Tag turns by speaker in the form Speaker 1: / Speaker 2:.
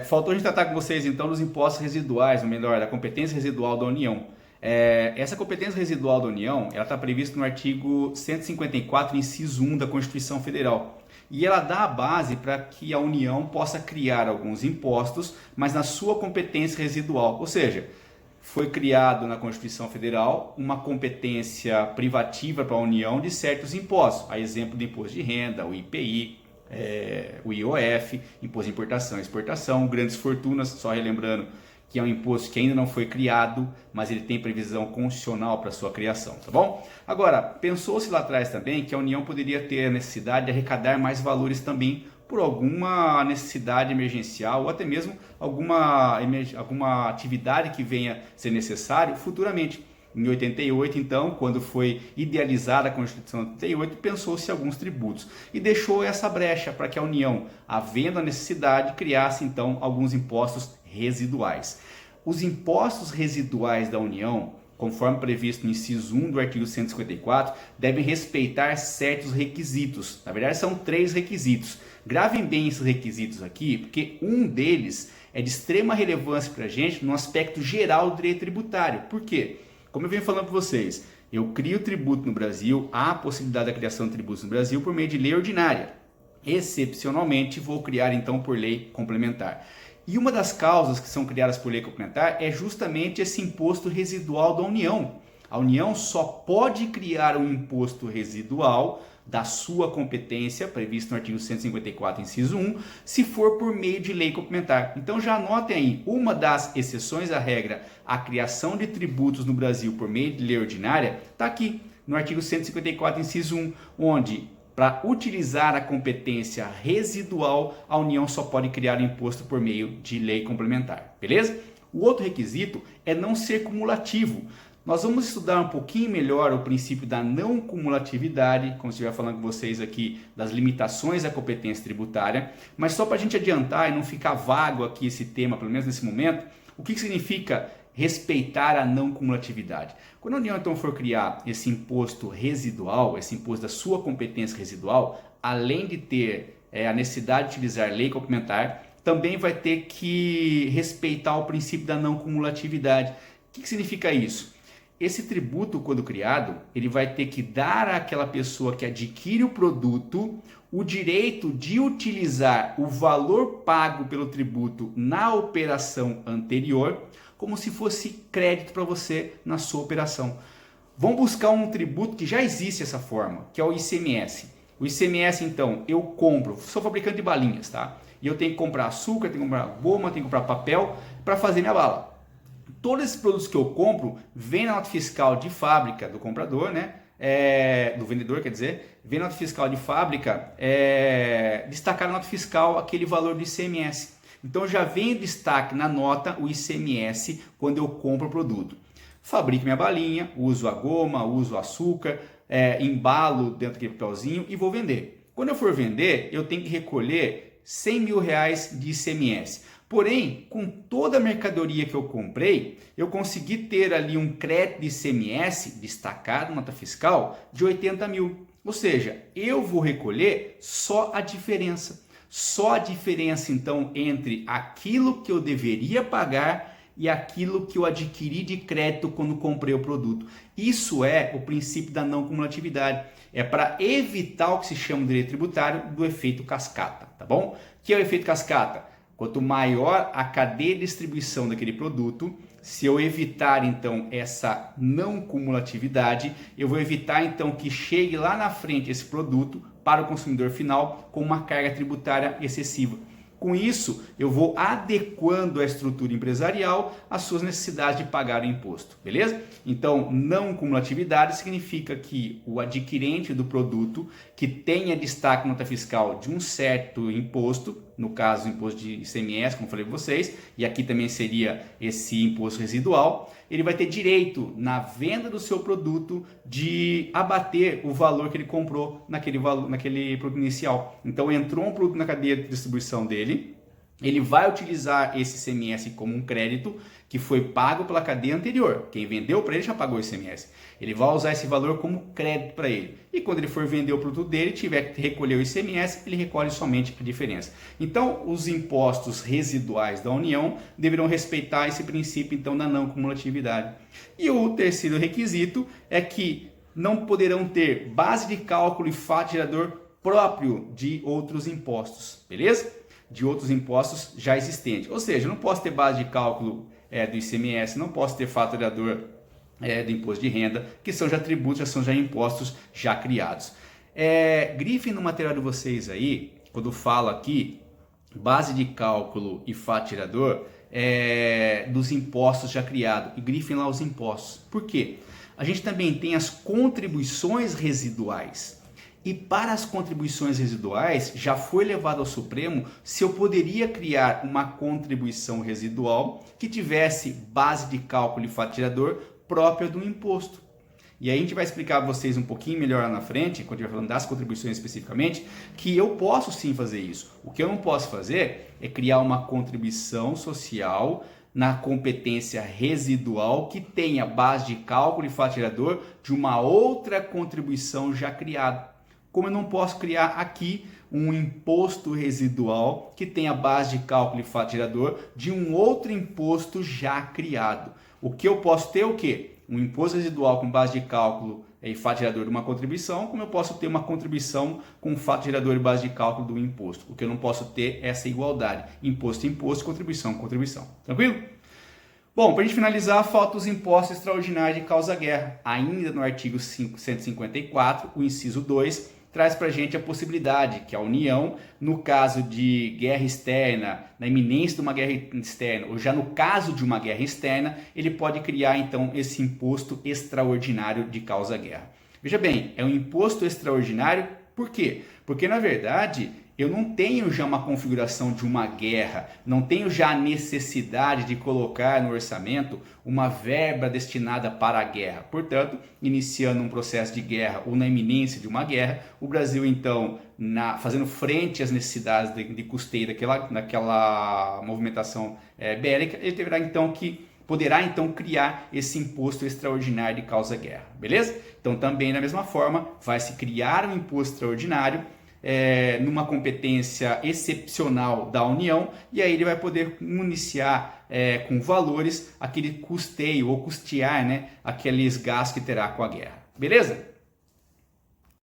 Speaker 1: Faltou a gente tratar com vocês então dos impostos residuais, ou melhor, da competência residual da União. Essa competência residual da União, ela está prevista no artigo 154, inciso 1 da Constituição Federal. E ela dá a base para que a União possa criar alguns impostos, mas na sua competência residual. Ou seja, foi criado na Constituição Federal uma competência privativa para a União de certos impostos, a exemplo do imposto de renda, o IPI, o IOF, imposto de importação e exportação, grandes fortunas, só relembrando que é um imposto que ainda não foi criado, mas ele tem previsão constitucional para sua criação, tá bom? Agora, pensou-se lá atrás também que a União poderia ter a necessidade de arrecadar mais valores também por alguma necessidade emergencial ou até mesmo alguma atividade que venha ser necessário futuramente. Em 88, então, quando foi idealizada a Constituição de 88, pensou-se alguns tributos e deixou essa brecha para que a União, havendo a necessidade, criasse então alguns impostos residuais. Os impostos residuais da União, conforme previsto no inciso 1 do artigo 154, devem respeitar certos requisitos. Na verdade, são 3 requisitos. Gravem bem esses requisitos aqui, porque um deles é de extrema relevância para a gente no aspecto geral do direito tributário. Por quê? Como eu venho falando para vocês, eu crio tributo no Brasil, há a possibilidade da criação de tributos no Brasil por meio de lei ordinária. Excepcionalmente, vou criar então por lei complementar. E uma das causas que são criadas por lei complementar é justamente esse imposto residual da União. A União só pode criar um imposto residual da sua competência, previsto no artigo 154, inciso 1, se for por meio de lei complementar. Então já anotem aí, uma das exceções à regra, a criação de tributos no Brasil por meio de lei ordinária, está aqui no artigo 154, inciso 1, onde para utilizar a competência residual, a União só pode criar o imposto por meio de lei complementar, beleza? O outro requisito é não ser cumulativo. Nós vamos estudar um pouquinho melhor o princípio da não cumulatividade, como se estiver falando com vocês aqui das limitações da competência tributária, mas só para a gente adiantar e não ficar vago aqui esse tema, pelo menos nesse momento, o que significa respeitar a não cumulatividade? Quando a União então for criar esse imposto residual, esse imposto da sua competência residual, além de ter a necessidade de utilizar lei complementar, também vai ter que respeitar o princípio da não cumulatividade. O que significa isso? Esse tributo, quando criado, ele vai ter que dar àquela pessoa que adquire o produto o direito de utilizar o valor pago pelo tributo na operação anterior, como se fosse crédito para você na sua operação. Vamos buscar um tributo que já existe dessa forma, que é o ICMS. O ICMS, então, eu compro, sou fabricante de balinhas, tá? E eu tenho que comprar açúcar, tenho que comprar goma, tenho que comprar papel para fazer minha bala. Todos esses produtos que eu compro vem na nota fiscal de fábrica do comprador, né? Do vendedor, quer dizer, vem na nota fiscal de fábrica, destacar na nota fiscal aquele valor do ICMS. Então já vem em destaque na nota o ICMS quando eu compro o produto. Fabrico minha balinha, uso a goma, uso o açúcar, embalo dentro daquele papelzinho e vou vender. Quando eu for vender, eu tenho que recolher 100 mil reais de ICMS. Porém, com toda a mercadoria que eu comprei, eu consegui ter ali um crédito de ICMS destacado na nota fiscal de 80 mil. Ou seja, eu vou recolher só a diferença. Só a diferença, então, entre aquilo que eu deveria pagar e aquilo que eu adquiri de crédito quando comprei o produto. Isso é o princípio da não cumulatividade. É para evitar o que se chama de direito tributário do efeito cascata, tá bom? O que é o efeito cascata? Quanto maior a cadeia de distribuição daquele produto, se eu evitar então essa não cumulatividade, eu vou evitar então que chegue lá na frente esse produto para o consumidor final com uma carga tributária excessiva. Com isso, eu vou adequando a estrutura empresarial às suas necessidades de pagar o imposto, beleza? Então, não cumulatividade significa que o adquirente do produto que tenha destaque na nota fiscal de um certo imposto, no caso o imposto de ICMS, como eu falei para vocês, e aqui também seria esse imposto residual, ele vai ter direito na venda do seu produto de abater o valor que ele comprou naquele produto inicial. Então entrou um produto na cadeia de distribuição dele, ele vai utilizar esse ICMS como um crédito que foi pago pela cadeia anterior. Quem vendeu para ele já pagou o ICMS. Ele vai usar esse valor como crédito para ele. E quando ele for vender o produto dele, tiver que recolher o ICMS, ele recolhe somente a diferença. Então, os impostos residuais da União deverão respeitar esse princípio então da não cumulatividade. E o terceiro requisito é que não poderão ter base de cálculo e fato gerador próprio de outros impostos, beleza? De outros impostos já existentes. Ou seja, eu não posso ter base de cálculo do ICMS, não posso ter fato gerador do imposto de renda, que são já tributos, já são já impostos já criados. Grifem no material de vocês aí, quando fala aqui, base de cálculo e fato gerador dos impostos já criados, e grifem lá os impostos. Por quê? A gente também tem as contribuições residuais. E para as contribuições residuais, já foi levado ao Supremo se eu poderia criar uma contribuição residual que tivesse base de cálculo e fato gerador própria do imposto. E aí a gente vai explicar a vocês um pouquinho melhor lá na frente, quando estiver falando das contribuições especificamente, que eu posso sim fazer isso. O que eu não posso fazer é criar uma contribuição social na competência residual que tenha base de cálculo e fato gerador de uma outra contribuição já criada. Como eu não posso criar aqui um imposto residual que tenha base de cálculo e fato gerador de um outro imposto já criado. O que eu posso ter é o quê? Um imposto residual com base de cálculo e fato gerador de uma contribuição, como eu posso ter uma contribuição com fato gerador e base de cálculo do imposto. O que eu não posso ter é essa igualdade. Imposto, imposto, contribuição, contribuição. Tranquilo? Bom, para a gente finalizar, falta os impostos extraordinários de causa-guerra. Ainda no artigo 154, o inciso 2, traz para a gente a possibilidade que a União, no caso de guerra externa, na iminência de uma guerra externa, ou já no caso de uma guerra externa, ele pode criar então esse imposto extraordinário de causa-guerra. Veja bem, é um imposto extraordinário, por quê? Porque na verdade eu não tenho já uma configuração de uma guerra, não tenho já a necessidade de colocar no orçamento uma verba destinada para a guerra. Portanto, iniciando um processo de guerra ou na iminência de uma guerra, o Brasil então, fazendo frente às necessidades de custeio daquela movimentação bélica, ele poderá então criar esse imposto extraordinário de causa-guerra, beleza? Então também da mesma forma vai se criar um imposto extraordinário numa competência excepcional da União, e aí ele vai poder municiar com valores aquele custeio ou custear, né, aqueles gastos que terá com a guerra. Beleza?